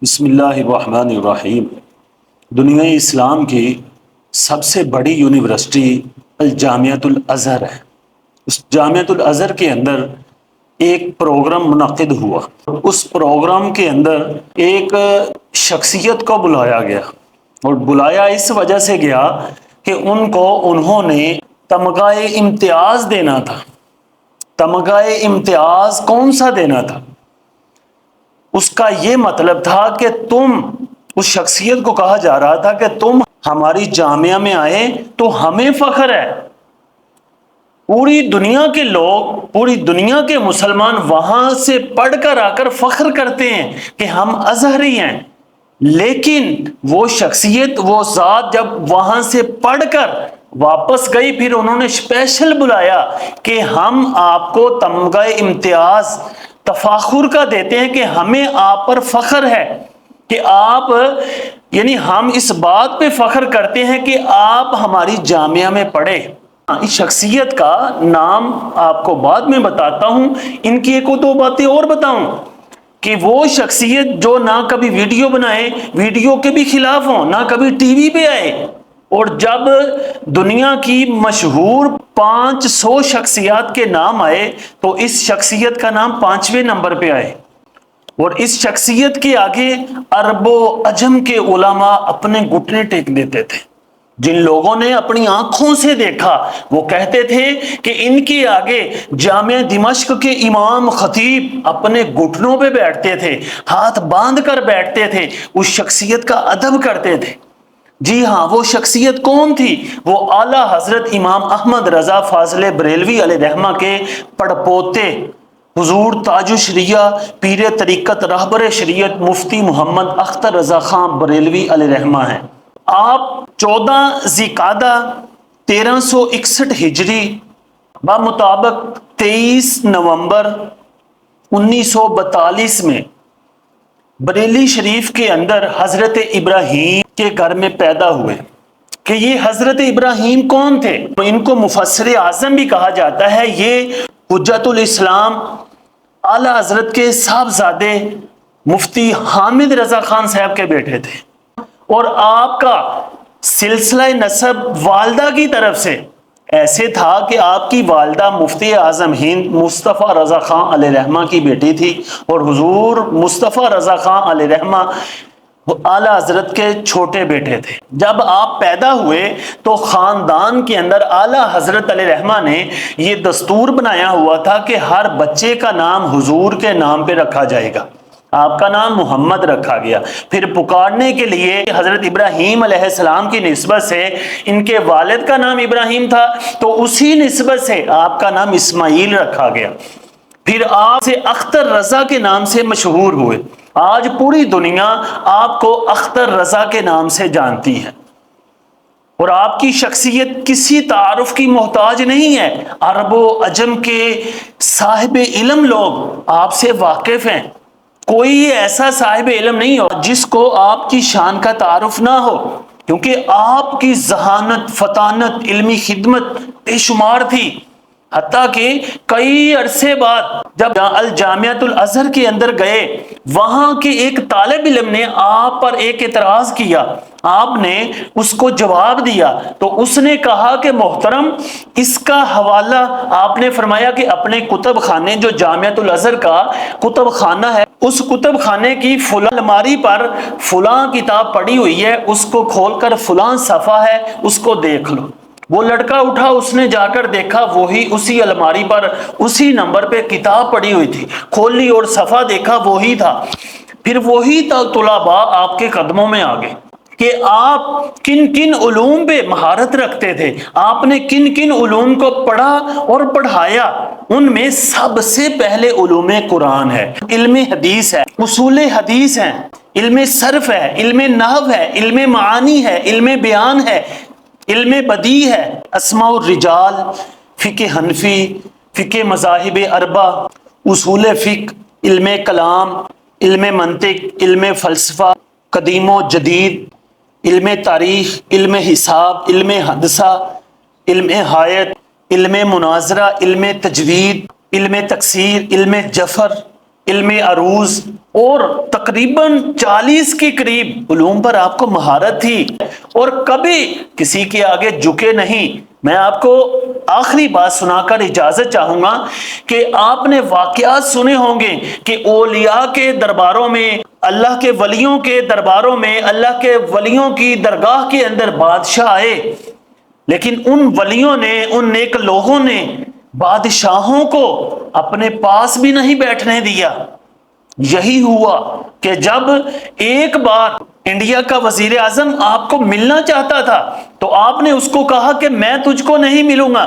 بسم اللہ الرحمن الرحیم۔ دنیا اسلام کی سب سے بڑی یونیورسٹی الجامعۃ الازہر ہے۔ اس جامعۃ الازہر کے اندر ایک پروگرام منعقد ہوا۔ اس پروگرام کے اندر ایک شخصیت کو بلایا گیا، اور بلایا اس وجہ سے گیا کہ انہوں نے تمغہ امتیاز دینا تھا۔ تمغہ امتیاز کون سا دینا تھا؟ اس کا یہ مطلب تھا کہ اس شخصیت کو کہا جا رہا تھا کہ تم ہماری جامعہ میں آئے تو ہمیں فخر ہے۔ پوری دنیا کے لوگ، پوری دنیا کے مسلمان وہاں سے پڑھ کر آ کر فخر کرتے ہیں کہ ہم ازہری ہیں، لیکن وہ شخصیت، وہ ذات جب وہاں سے پڑھ کر واپس گئی، پھر انہوں نے اسپیشل بلایا کہ ہم آپ کو تمغہ امتیاز تفاخر کا دیتے ہیں کہ ہمیں آپ پر فخر ہے، کہ آپ، یعنی ہم اس بات پہ فخر کرتے ہیں کہ آپ ہماری جامعہ میں پڑھے۔ اس شخصیت کا نام آپ کو بعد میں بتاتا ہوں، ان کی ایک دو باتیں اور بتاؤں کہ وہ شخصیت جو نہ کبھی ویڈیو بنائے، ویڈیو کے بھی خلاف ہوں، نہ کبھی ٹی وی پہ آئے، اور جب دنیا کی مشہور 500 شخصیات کے نام آئے تو اس شخصیت کا نام 5ویں نمبر پہ آئے، اور اس شخصیت کے آگے عرب و عجم کے علماء اپنے گھٹنے ٹیک دیتے تھے۔ جن لوگوں نے اپنی آنکھوں سے دیکھا وہ کہتے تھے کہ ان کے آگے جامع دمشق کے امام خطیب اپنے گھٹنوں پہ بیٹھتے تھے، ہاتھ باندھ کر بیٹھتے تھے، اس شخصیت کا ادب کرتے تھے۔ جی ہاں، وہ شخصیت کون تھی؟ وہ اعلیٰ حضرت امام احمد رضا فاضل بریلوی علیہ رحمہ کے پڑپوتے حضور تاج الشریعہ پیر طریقت رہبر شریعت مفتی محمد اختر رضا خان بریلوی علیہ رحمہ ہیں۔ آپ 14 ذی القعدہ 1361 ہجری بمطابق 23 نومبر 1942 میں بریلی شریف کے اندر حضرت ابراہیم کے گھر میں پیدا ہوئے۔ کہ یہ حضرت ابراہیم کون تھے؟ ان کو مفسر اعظم بھی کہا جاتا ہے۔ یہ حجت الاسلام اعلیٰ حضرت کے صاحبزادے مفتی حامد رضا خان صاحب کے بیٹے تھے، اور آپ کا سلسلہ نسب والدہ کی طرف سے ایسے تھا کہ آپ کی والدہ مفتی اعظم ہند مصطفیٰ رضا خان علیہ رحمہ کی بیٹی تھی، اور حضور مصطفیٰ رضا خان علیہ رحمہ اعلیٰ حضرت کے چھوٹے بیٹے تھے۔ جب آپ پیدا ہوئے تو خاندان کے اندر اعلیٰ حضرت علیہ رحمہ نے یہ دستور بنایا ہوا تھا کہ ہر بچے کا نام حضور کے نام پہ رکھا جائے گا۔ آپ کا نام محمد رکھا گیا۔ پھر پکارنے کے لیے حضرت ابراہیم علیہ السلام کی نسبت سے ان کے والد کا نام ابراہیم تھا، تو اسی نسبت سے آپ کا نام اسماعیل رکھا گیا۔ پھر آپ سے اختر رضا کے نام سے مشہور ہوئے۔ آج پوری دنیا آپ کو اختر رضا کے نام سے جانتی ہے، اور آپ کی شخصیت کسی تعارف کی محتاج نہیں ہے۔ عرب و عجم کے صاحب علم لوگ آپ سے واقف ہیں۔ کوئی ایسا صاحب علم نہیں ہو جس کو آپ کی شان کا تعارف نہ ہو، کیونکہ آپ کی ذہانت، فطانت، علمی خدمت بے شمار تھی۔ حتیٰ کہ کئی عرصے بعد جب الجامعۃ الازہر کے اندر گئے، وہاں کے ایک طالب علم نے آپ پر ایک اعتراض کیا، آپ نے اس کو جواب دیا، تو اس نے کہا کہ محترم، اس کا حوالہ آپ نے فرمایا کہ اپنے کتب خانے، جو جامعۃ الازہر کا کتب خانہ ہے، اس کتب خانے کی فلاں الماری پر فلاں کتاب پڑی ہوئی ہے، اس کو کھول کر فلاں صفحہ ہے، اس کو دیکھ لو۔ وہ لڑکا اٹھا، اس نے جا کر دیکھا، وہی اسی الماری پر اسی نمبر پہ کتاب پڑی ہوئی تھی، کھول لی اور صفحہ دیکھا، وہی تھا۔ پھر وہی طلباء آپ کے قدموں میں آ گئے کہ آپ کن کن علوم پہ مہارت رکھتے تھے، آپ نے کن کن علوم کو پڑھا اور پڑھایا۔ ان میں سب سے پہلے علوم قرآن ہے، علم حدیث ہے، اصول حدیث ہے، علم صرف ہے، علم نحو ہے، علم معانی ہے، علم بیان ہے، علم بدیع ہے، اسماء الرجال، فقہ حنفی، فقہ مذاہب اربع، اصول فقہ، علم کلام، علم منطق، علم فلسفہ قدیم و جدید، علم تاریخ، علم حساب، علم حدثہ، علم حایت، علم مناظرہ، علم تجوید، علم تکسیر، علم جفر، علم عروض اور تقریباً 40 کے قریب علوم پر آپ کو مہارت تھی اور کبھی کسی کے آگے جھکے نہیں۔ میں آپ کو آخری بات سنا کر اجازت چاہوں گا کہ آپ نے واقعات سنے ہوں گے کہ اولیاء کے درباروں میں، اللہ کے ولیوں کے درباروں میں، اللہ کے ولیوں کی درگاہ کے اندر بادشاہ آئے، لیکن ان ولیوں نے، ان نیک لوگوں نے بادشاہوں کو اپنے پاس بھی نہیں بیٹھنے دیا۔ یہی ہوا کہ جب ایک بار انڈیا کا وزیر اعظم آپ کو ملنا چاہتا تھا تو آپ نے اس کو کہا کہ میں تجھ کو نہیں ملوں گا۔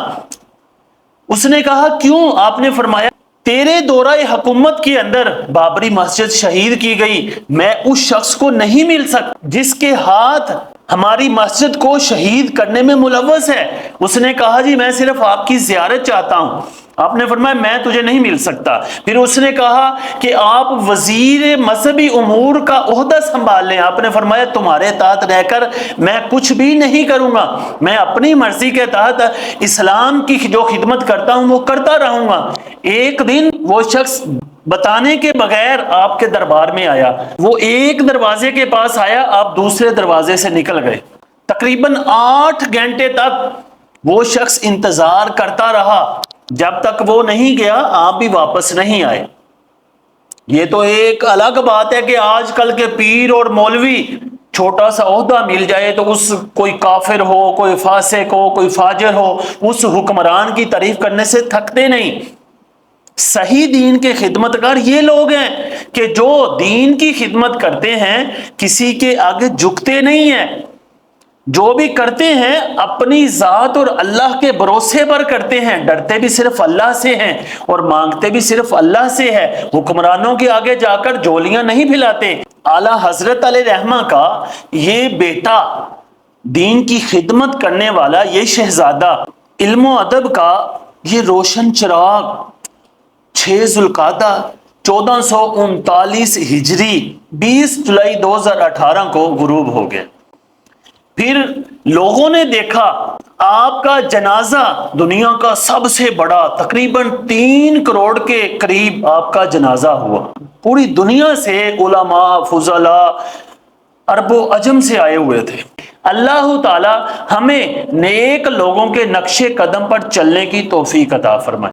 اس نے کہا کیوں؟ آپ نے فرمایا تیرے دورہ حکومت کے اندر بابری مسجد شہید کی گئی، میں اس شخص کو نہیں مل سکتا جس کے ہاتھ ہماری مسجد کو شہید کرنے میں ملوث ہے۔ اس نے کہا جی میں صرف آپ کی زیارت چاہتا ہوں۔ آپ نے فرمایا میں تجھے نہیں مل سکتا۔ پھر اس نے کہا کہ آپ وزیر مذہبی امور کا عہدہ سنبھال لیں۔ آپ نے فرمایا تمہارے تحت رہ کر میں کچھ بھی نہیں کروں گا، میں اپنی مرضی کے تحت اسلام کی جو خدمت کرتا ہوں وہ کرتا رہوں گا۔ ایک دن وہ شخص بتانے کے بغیر آپ کے دربار میں آیا، وہ ایک دروازے کے پاس آیا، آپ دوسرے دروازے سے نکل گئے۔ تقریباً 8 گھنٹے تک وہ شخص انتظار کرتا رہا، جب تک وہ نہیں گیا آپ بھی واپس نہیں آئے۔ یہ تو ایک الگ بات ہے کہ آج کل کے پیر اور مولوی چھوٹا سا عہدہ مل جائے تو اس کوئی کافر ہو، کوئی فاسق ہو، کوئی فاجر ہو، اس حکمران کی تعریف کرنے سے تھکتے نہیں۔ صحیح دین کے خدمتگار یہ لوگ ہیں کہ جو دین کی خدمت کرتے ہیں کسی کے آگے جھکتے نہیں ہیں، جو بھی کرتے ہیں اپنی ذات اور اللہ کے بھروسے پر کرتے ہیں، ڈرتے بھی صرف اللہ سے ہیں اور مانگتے بھی صرف اللہ سے ہے، حکمرانوں کے آگے جا کر جولیاں نہیں پھیلاتے۔ اعلیٰ حضرت علیہ رحمہ کا یہ بیٹا، دین کی خدمت کرنے والا یہ شہزادہ، علم و ادب کا یہ روشن چراغ 6 ذوالقعدہ 1439 ہجری 20 جولائی 2018 کو غروب ہو گیا۔ پھر لوگوں نے دیکھا آپ کا جنازہ، دنیا کا سب سے بڑا تقریباً 3 کروڑ کے قریب آپ کا جنازہ ہوا۔ پوری دنیا سے علماء، فضلاء، عرب و عجم سے آئے ہوئے تھے۔ اللہ تعالی ہمیں نیک لوگوں کے نقش قدم پر چلنے کی توفیق عطا فرمائے۔